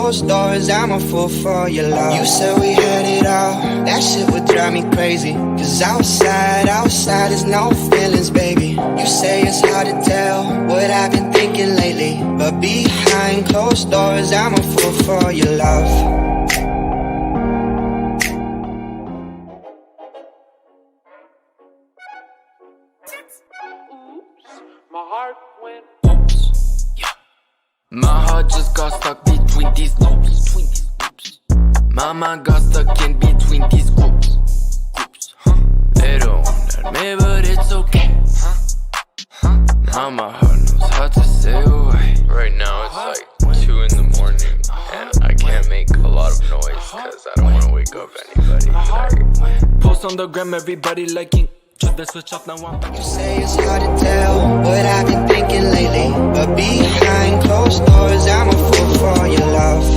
closed doors, I'm a fool for your love. You said we had it all, that shit would drive me crazy. Cause outside is no feelings, baby. You say it's hard to tell what I've been thinking lately, but behind closed doors, I'm a fool for your love. My heart went oops. Yeah. My heart just got stuck between these loops. My mind got stuck in between these groups. They don't want me, but it's okay. Now my heart knows how to say away. Right now it's like 2 in the morning, and I can't make a lot of noise cause I don't wanna wake up anybody. Like, post on the gram, everybody liking. Just the switch off, now I'm back. You say it's hard to tell what I've been thinking lately, but behind closed doors, I'm a fool for your love.